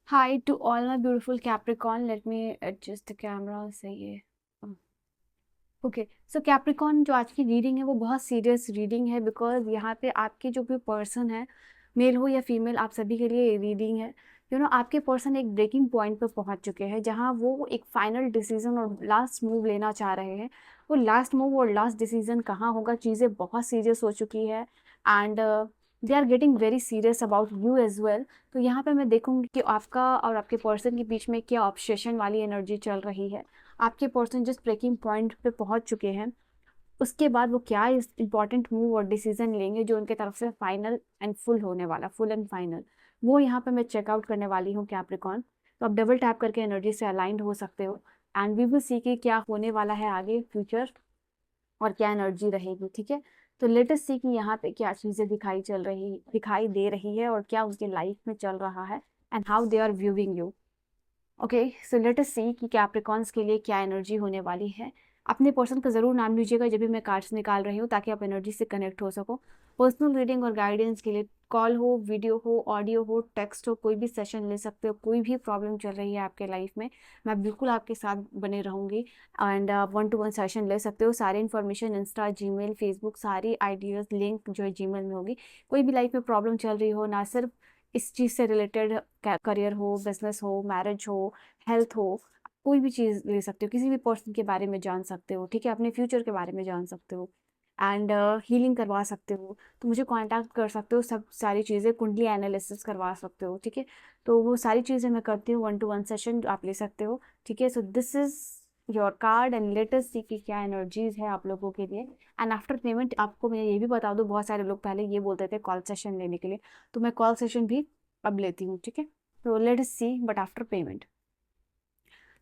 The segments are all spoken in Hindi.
Hi to all my beautiful Capricorn. Let me adjust the camera. सही है. ओके, सो कैप्रिकॉन जो आज की रीडिंग है वो बहुत सीरियस रीडिंग है, बिकॉज यहाँ पे आपके जो भी पर्सन है, मेल हो या फीमेल, आप सभी के लिए रीडिंग है. आपके पर्सन एक ब्रेकिंग पॉइंट पर पहुँच चुके हैं जहाँ वो एक फाइनल डिसीजन और लास्ट मूव लेना चाह रहे हैं. वो लास्ट मूव और लास्ट डिसीजन कहाँ होगा, चीज़ें बहुत सीरियस हो चुकी है. And they are getting very serious about you as well. तो यहाँ पे मैं देखूंगी कि आपका और आपके पर्सन के बीच में क्या ऑब्सेशन वाली एनर्जी चल रही है. आपके पर्सन जिस ब्रेकिंग पॉइंट पे पहुंच चुके हैं, उसके बाद वो क्या इस इंपॉर्टेंट मूव और डिसीजन लेंगे जो उनके तरफ से फाइनल एंड फुल होने वाला, फुल एंड फाइनल, वो यहाँ पे मैं चेकआउट करने वाली हूँ कैप्रिकॉन. तो आप डबल टैप करके एनर्जी से अलाइंड हो सकते हो. एंड वी विल सी कि क्या होने वाला है आगे फ्यूचर और क्या एनर्जी रहेगी. ठीक है, तो लेट अस सी कि यहाँ पे क्या चीज़ें दिखाई दे रही है और क्या उनके लाइफ में चल रहा है, and how they are viewing you. Okay, so let us see कि कैप्रिकॉन्स के लिए क्या एनर्जी होने वाली है. अपने पर्सन का ज़रूर नाम लीजिएगा जब भी मैं कार्ड्स निकाल रही हूँ, ताकि आप एनर्जी से कनेक्ट हो सको. पर्सनल रीडिंग और गाइडेंस के लिए कॉल हो, वीडियो हो, ऑडियो हो, टेक्स्ट हो, कोई भी सेशन ले सकते हो. कोई भी प्रॉब्लम चल रही है आपके लाइफ में, मैं बिल्कुल आपके साथ बने रहूँगी. एंड 1-to-1 सेशन ले सकते हो. सारी इन्फॉर्मेशन इंस्टा, जीमेल, फेसबुक, सारी आइडियाज़ लिंक जो है जीमेल में होगी. कोई भी लाइफ में प्रॉब्लम चल रही हो, ना सिर्फ इस चीज़ से रिलेटेड, करियर हो, बिजनेस हो, मैरिज हो, हेल्थ हो, कोई भी चीज़ ले सकते हो. किसी भी पर्सन के बारे में जान सकते हो. ठीक है, अपने फ्यूचर के बारे में जान सकते हो. एंड हीलिंग करवा सकते हो, तो मुझे कांटेक्ट कर सकते हो. सब सारी चीज़ें, कुंडली एनालिसिस करवा सकते हो. ठीक है, तो वो सारी चीज़ें मैं करती हूँ. 1-to-1 सेशन आप ले सकते हो. ठीक है, so this is your card and let us see कि क्या एनर्जीज है आप लोगों के लिए. एंड आफ्टर पेमेंट आपको मैं ये भी बता दूँ, बहुत सारे लोग पहले ये बोलते थे कॉल सेशन लेने के लिए, तो मैं कॉल सेशन भी अब लेती हूँ. ठीक है, तो let us see but after payment.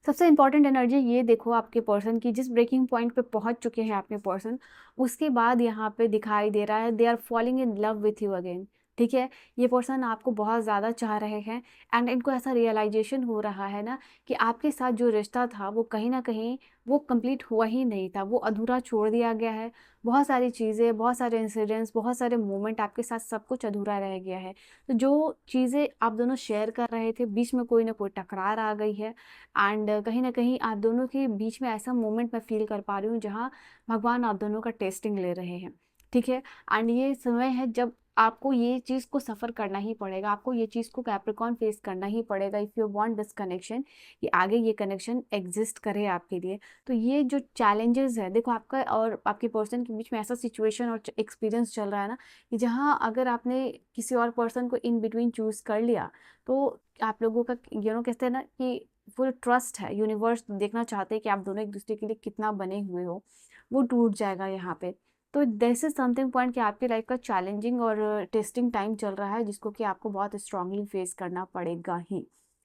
सबसे इंपॉर्टेंट एनर्जी ये देखो आपके पर्सन की, जिस ब्रेकिंग पॉइंट पे पहुंच चुके हैं आपके पर्सन, उसके बाद यहाँ पे दिखाई दे रहा है they are falling in love with you again. ठीक है, ये पर्सन आपको बहुत ज़्यादा चाह रहे हैं. एंड इनको ऐसा रियलाइजेशन हो रहा है ना कि आपके साथ जो रिश्ता था वो कहीं ना कहीं वो कंप्लीट हुआ ही नहीं था, वो अधूरा छोड़ दिया गया है. बहुत सारी चीज़ें, बहुत सारे इंसिडेंट्स, बहुत सारे मोमेंट आपके साथ, सब कुछ अधूरा रह गया है. तो जो चीज़ें आप दोनों शेयर कर रहे थे, बीच में कोई ना कोई टकरार आ गई है. एंड कहीं ना कहीं आप दोनों के बीच में ऐसा मोमेंट मैं फील कर पा रही हूँ जहाँ भगवान आप दोनों का टेस्टिंग ले रहे हैं. ठीक है, एंड ये समय है जब आपको ये चीज़ को सफ़र करना ही पड़ेगा, आपको ये चीज़ को कैप्रिकॉर्न फेस करना ही पड़ेगा if you want this connection, कि आगे ये कनेक्शन एग्जिस्ट करे आपके लिए. तो ये जो चैलेंजेस है, देखो आपका और आपके पर्सन के बीच में ऐसा सिचुएशन और एक्सपीरियंस चल रहा है ना, कि जहाँ अगर आपने किसी और पर्सन को इन बिटवीन चूज़ कर लिया, तो आप लोगों का कहते हैं ना कि फुल ट्रस्ट है, यूनिवर्स देखना चाहते हैं कि आप दोनों एक दूसरे के लिए कितना बने हुए हो, वो टूट जाएगा यहाँ पे. तो दिस इज समथिंग पॉइंट कि आपकी लाइफ का चैलेंजिंग और टेस्टिंग टाइम चल रहा है, जिसको कि आपको बहुत स्ट्रांगली फेस करना पड़ेगा ही.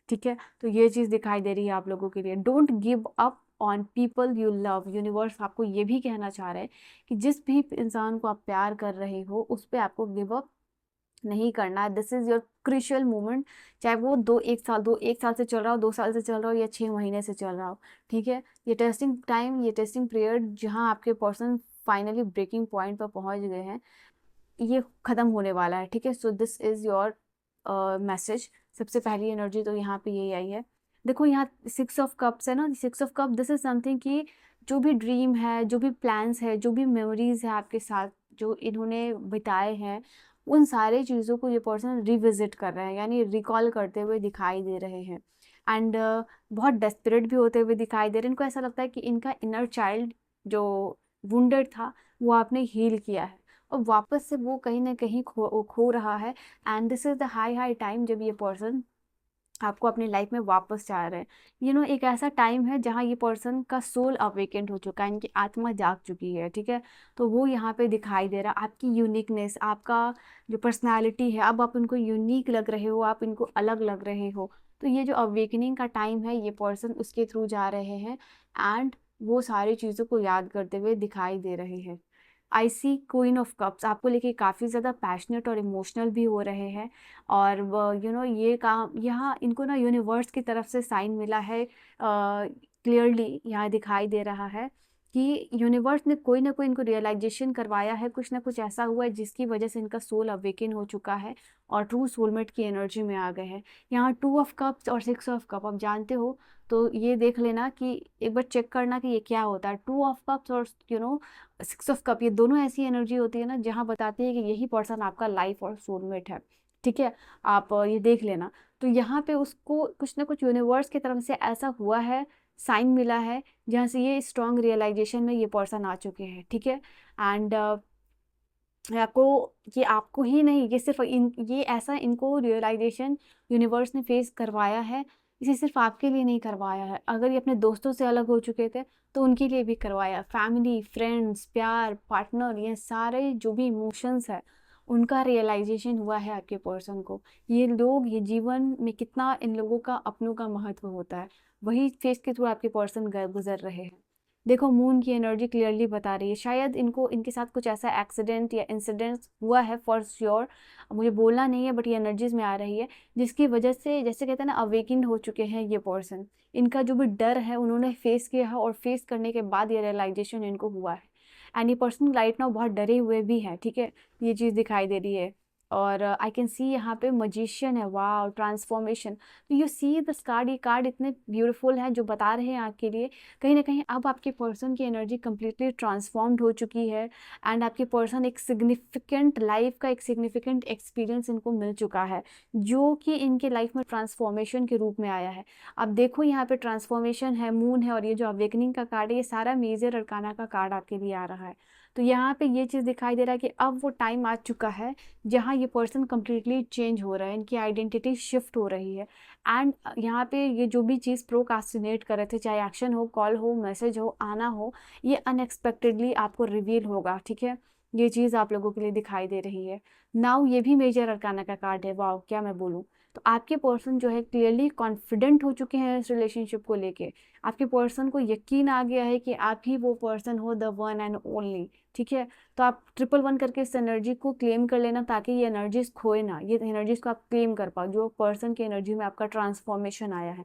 ठीक है, तो ये चीज़ दिखाई दे रही है आप लोगों के लिए. Don't give up on people you love. Universe आपको ये भी कहना चाह रहे हैं कि जिस भी इंसान को आप प्यार कर रहे हो उस पर आपको गिव अप नहीं करना है. This is your crucial moment, चाहे वो 1 साल से चल रहा हो, 2 साल से चल रहा हो, या 6 महीने से चल रहा हो. ठीक है, ये टेस्टिंग टाइम, ये टेस्टिंग पीरियड जहाँ आपके पर्सन फाइनली ब्रेकिंग पॉइंट पर पहुंच गए हैं, ये खत्म होने वाला है. ठीक है, so this is your message. सबसे पहली एनर्जी तो यहाँ पे यही आई है. देखो यहाँ 6 ऑफ कप्स है ना, 6 of cup, this is something कि जो भी ड्रीम है, जो भी प्लान्स है, जो भी मेमोरीज है आपके साथ जो इन्होंने बिताए हैं, उन सारे चीज़ों को ये पर्सन रिविजिट कर रहे हैं, यानी रिकॉल करते हुए दिखाई दे रहे हैं. एंड बहुत डेस्परेट भी होते हुए दिखाई दे रहे हैं. इनको ऐसा लगता है कि इनका इनर चाइल्ड जो वुंडेड था वो आपने हील किया है, और वापस से वो कहीं ना कहीं खो रहा है. And this is the high high time जब ये पर्सन आपको अपनी लाइफ में वापस चाह रहे हैं. एक ऐसा टाइम है जहाँ ये पर्सन का सोल अवेकेंट हो चुका है, इनकी आत्मा जाग चुकी है. ठीक है, तो वो यहाँ पे दिखाई दे रहा है. आपकी यूनिकनेस, आपका जो पर्सनालिटी है, अब आप इनको यूनिक लग रहे हो, आप इनको अलग लग रहे हो. तो ये जो अवेकनिंग का टाइम है, ये पर्सन उसके थ्रू जा रहे हैं. एंड वो सारी चीज़ों को याद करते हुए दिखाई दे रहे हैं. आई सी क्वीन ऑफ कप्स आपको लेके काफ़ी ज़्यादा पैशनेट और इमोशनल भी हो रहे हैं. और ये काम यहाँ इनको ना यूनिवर्स की तरफ से साइन मिला है, क्लियरली यहाँ दिखाई दे रहा है कि यूनिवर्स ने कोई ना कोई इनको रियलाइजेशन करवाया है, कुछ ना कुछ ऐसा हुआ है जिसकी वजह से इनका सोल अवेकन हो चुका है और ट्रू सोलमेट की एनर्जी में आ गए हैं। यहाँ 2 ऑफ कप्स और 6 ऑफ कप आप जानते हो, तो ये देख लेना कि एक बार चेक करना कि ये क्या होता है। 2 ऑफ कप्स और 6 ऑफ कप, ये दोनों ऐसी एनर्जी होती है ना जहाँ बताती है कि यही पर्सन आपका लाइफ और सोलमेट है। ठीक है, आप ये देख लेना। तो यहाँ पे उसको कुछ ना कुछ यूनिवर्स की तरफ से ऐसा हुआ है, साइन मिला है, जहाँ से ये स्ट्रॉन्ग रियलाइजेशन में ये पर्सन आ चुके हैं। ठीक है, एंड आपको, ये आपको ही नहीं, ये सिर्फ ये ऐसा इनको रियलाइजेशन यूनिवर्स ने फेस करवाया है, इसे सिर्फ आपके लिए नहीं करवाया है। अगर ये अपने दोस्तों से अलग हो चुके थे तो उनके लिए भी करवाया। फैमिली, फ्रेंड्स, प्यार, पार्टनर, ये सारे जो भी इमोशंस है उनका रियलाइजेशन हुआ है आपके पर्सन को। ये लोग, ये जीवन में कितना इन लोगों का अपनों का महत्व होता है, वही फेस के थ्रू आपके पर्सन गुजर रहे हैं। देखो, मून की एनर्जी क्लियरली बता रही है, शायद इनको, इनके साथ कुछ ऐसा एक्सीडेंट या इंसिडेंट हुआ है फॉर श्योर, मुझे बोलना नहीं है, बट ये एनर्जीज में आ रही है, जिसकी वजह से, जैसे कहते हैं ना, अवेकिंड हो चुके हैं ये पर्सन। इनका जो भी डर है उन्होंने फेस किया है, और फेस करने के बाद ये रियलाइजेशन इनको हुआ है। एंड ये पर्सन राइट नाउ बहुत डरे हुए भी हैं। ठीक है, ये चीज़ दिखाई दे रही है। और आई कैन सी यहाँ पे मजिशियन है, वाह, ट्रांसफॉर्मेशन। तो यू सी दिस कार्ड, ये कार्ड इतने ब्यूटीफुल हैं जो बता रहे हैं आपके लिए कहीं ना कहीं अब आपके पर्सन की एनर्जी कम्प्लीटली ट्रांसफॉर्म्ड हो चुकी है। एंड आपके पर्सन एक सिग्निफिकेंट लाइफ का एक सिग्निफिकेंट एक्सपीरियंस इनको मिल चुका है, जो कि इनके लाइफ में ट्रांसफॉर्मेशन के रूप में आया है। अब देखो, यहाँ पे ट्रांसफॉर्मेशन है, मून है, और ये जो अवेकनिंग का कार्ड है, ये सारा मेजर अरकाना का कार्ड आपके लिए आ रहा है। तो यहाँ पे ये चीज़ दिखाई दे रहा है कि अब वो टाइम आ चुका है जहाँ ये पर्सन कम्प्लीटली चेंज हो रहा है, इनकी आइडेंटिटी शिफ्ट हो रही है। एंड यहाँ पे ये जो भी चीज़ प्रोकास्टिनेट कर रहे थे, चाहे एक्शन हो, कॉल हो, मैसेज हो, आना हो, ये अनएक्सपेक्टेडली आपको रिवील होगा। ठीक है, ये चीज़ आप लोगों के लिए दिखाई दे रही है। नाउ ये भी मेजर अरकाना का कार्ड है, वाह, क्या मैं बोलूँ। तो आपके पर्सन जो है क्लियरली कॉन्फिडेंट हो चुके हैं इस रिलेशनशिप को लेके। आपके पर्सन को यकीन आ गया है कि आप ही वो पर्सन हो, द वन एंड ओनली। ठीक है, तो आप 111 करके इस एनर्जी को क्लेम कर लेना, ताकि ये एनर्जीज खोए ना, ये एनर्जीज को आप क्लेम कर पाओ, जो पर्सन की एनर्जी में आपका ट्रांसफॉर्मेशन आया है।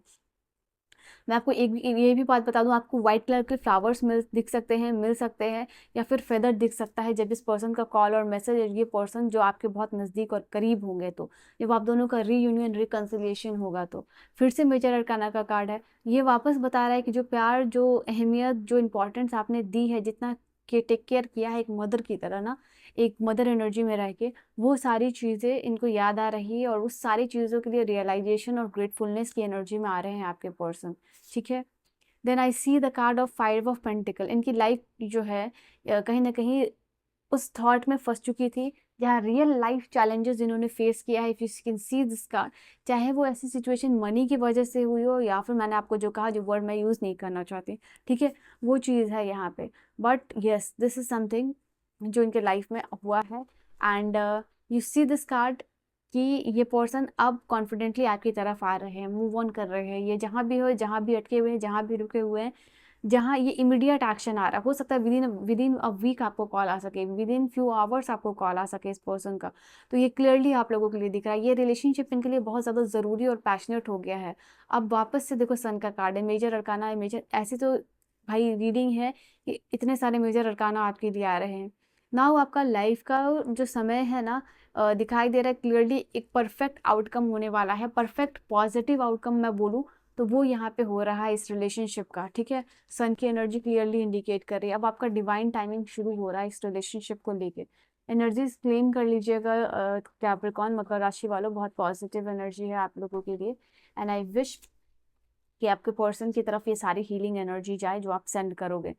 मैं आपको ये भी बात बता दूं, आपको व्हाइट कलर के फ्लावर्स दिख सकते हैं, मिल सकते हैं, या फिर फेदर दिख सकता है जब इस पर्सन का कॉल और मैसेज, ये पर्सन जो आपके बहुत नज़दीक और करीब होंगे, तो जब आप दोनों का रीयूनियन, रिकन्सिलिएशन होगा, तो फिर से मेजर अरकाना का कार्ड है। ये वापस बता रहा है कि जो प्यार, जो अहमियत, जो इम्पोर्टेंस आपने दी है, जितना के टेक केयर किया है एक मदर की तरह ना, एक मदर एनर्जी में रह के, वो सारी चीज़ें इनको याद आ रही है, और उस सारी चीज़ों के लिए रियलाइजेशन और ग्रेटफुलनेस की एनर्जी में आ रहे हैं आपके पर्सन। ठीक है, then I see the card of 5 of pentacle. इनकी लाइफ जो है कहीं ना कहीं उस थॉट में फंस चुकी थी जहाँ रियल लाइफ चैलेंजेस इन्होंने फेस किया है। If you can see this card, चाहे वो ऐसी सिचुएशन मनी की वजह से हुई हो, या फिर मैंने आपको जो कहा, जो वर्ड मैं यूज़ नहीं करना चाहती, ठीक है, वो चीज़ है यहाँ पे। But yes, this is something जो इनके लाइफ में हुआ है। And you see this card कि ये पर्सन अब कॉन्फिडेंटली आपकी तरफ आ रहे हैं, मूव ऑन कर रहे हैं। ये जहाँ भी हो, जहाँ भी अटके हुए हैं, जहाँ भी रुके हुए हैं, जहाँ ये इमीडिएट एक्शन आ रहा है, हो सकता है विद इन अ वीक आपको कॉल आ सके, विद इन फ्यू आवर्स आपको कॉल आ सके इस पर्सन का। तो ये क्लियरली आप लोगों के लिए दिख रहा है, ये रिलेशनशिप इनके लिए बहुत ज़्यादा ज़रूरी और पैशनेट हो गया है। अब वापस से देखो, सन का कार्ड है, मेजर अरकाना है, मेजर ऐसी तो भाई रीडिंग है कि इतने सारे मेजर अरकाना आपके लिए आ रहे हैं। नाउ आपका लाइफ का जो समय है ना, दिखाई दे रहा है क्लियरली, एक परफेक्ट आउटकम होने वाला है, परफेक्ट पॉजिटिव आउटकम मैं बोलूँ तो वो यहाँ पे हो रहा है इस रिलेशनशिप का। ठीक है, सन की एनर्जी क्लियरली इंडिकेट कर रही है अब आपका डिवाइन टाइमिंग शुरू हो रहा है इस रिलेशनशिप को लेके। एनर्जीज क्लेम कर लीजिएगा कैप्रिकॉर्न, मकर राशि वालों, बहुत पॉजिटिव एनर्जी है आप लोगों के लिए। एंड आई विश कि आपके पर्सन की तरफ ये सारी हीलिंग एनर्जी जाए जो आप सेंड करोगे।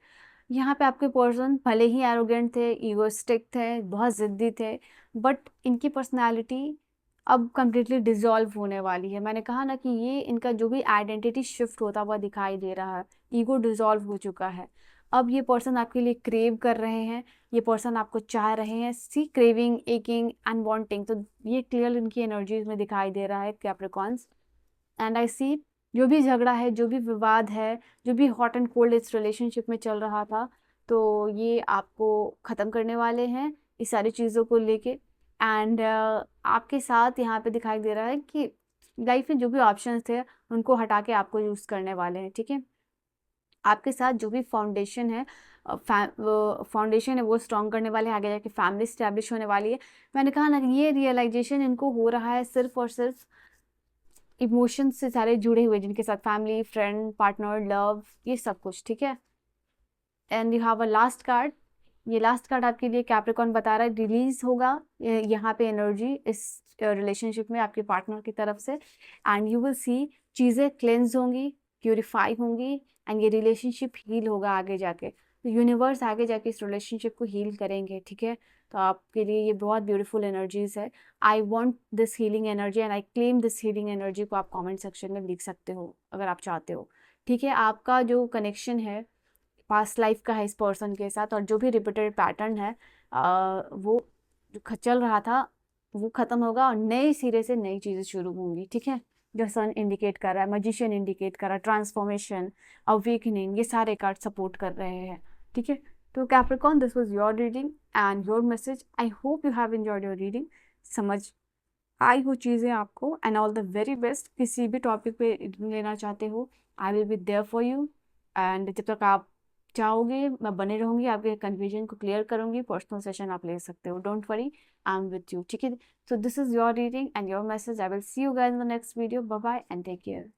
यहाँ पे आपके पर्सन भले ही एरोगेंट थे, ईगोइस्टिक थे, बहुत ज़िद्दी थे, बट इनकी पर्सनालिटी अब कम्प्लीटली डिसॉल्व होने वाली है। मैंने कहा ना कि ये इनका जो भी आइडेंटिटी शिफ्ट होता हुआ दिखाई दे रहा है, ईगो डिसॉल्व हो चुका है। अब ये पर्सन आपके लिए क्रेव कर रहे हैं, ये पर्सन आपको चाह रहे हैं, सी क्रेविंग, एकिंग एंड वांटिंग। तो ये क्लियर इनकी एनर्जीज में दिखाई दे रहा है कैप्रिकॉर्न्स। एंड आई सी, जो भी झगड़ा है, जो भी विवाद है, जो भी हॉट एंड कोल्ड इस रिलेशनशिप में चल रहा था, तो ये आपको ख़त्म करने वाले हैं इस सारी चीज़ों को लेके। एंड आपके साथ यहाँ पे दिखाई दे रहा है कि लाइफ में जो भी ऑप्शंस थे उनको हटा के आपको यूज़ करने वाले हैं। ठीक है, आपके साथ जो भी फाउंडेशन है फाउंडेशन है वो स्ट्रॉन्ग करने वाले हैं, आगे जाके फैमिली स्टैब्लिश होने वाली है। मैंने कहा ना ये रियलाइजेशन इनको हो रहा है सिर्फ और सिर्फ इमोशंस से सारे जुड़े हुए, जिनके साथ फैमिली, फ्रेंड, पार्टनर, लव, ये सब कुछ, ठीक है। And you have a last card. ये लास्ट कार्ड आपके लिए कैप्रिकॉर्न बता रहा है रिलीज होगा यहाँ पे एनर्जी इस रिलेशनशिप में आपके पार्टनर की तरफ से, एंड यू विल सी चीज़ें क्लेंज होंगी, प्यूरिफाई होंगी, एंड ये रिलेशनशिप हील होगा आगे जाके। तो यूनिवर्स आगे जाके इस रिलेशनशिप को हील करेंगे, ठीक है। तो आपके लिए ये बहुत ब्यूटीफुल एनर्जीज है। I want this healing energy and I claim this healing energy को आप कॉमेंट सेक्शन में लिख सकते हो अगर आप चाहते हो, ठीक है। आपका जो कनेक्शन है पास्ट लाइफ का है इस पर्सन के साथ, और जो भी रिपीटेड पैटर्न है वो जो चल रहा था वो खत्म होगा और नए सिरे से नई चीज़ें शुरू होंगी, ठीक है। जो सन इंडिकेट कर रहा है, मैजिशियन इंडिकेट कर रहा है, ट्रांसफॉर्मेशन, अवेकनिंग, ये सारे कार्ड सपोर्ट कर रहे हैं, ठीक है। तो Capricorn, this was your reading and your message. I hope you have enjoyed your reading. समझ आई हो चीज़ें आपको, and all the very best. किसी भी टॉपिक पे लेना चाहते हो, I will be there for you, and जब तक आप चाहोगे मैं बने रहूंगी, आपके कन्फ्यूजन को क्लियर करूंगी। पर्सनल सेशन आप ले सकते हो, don't worry, I am with you, ठीक है। So this is your reading and your message. I will see you guys in the next video. Bye bye and take care.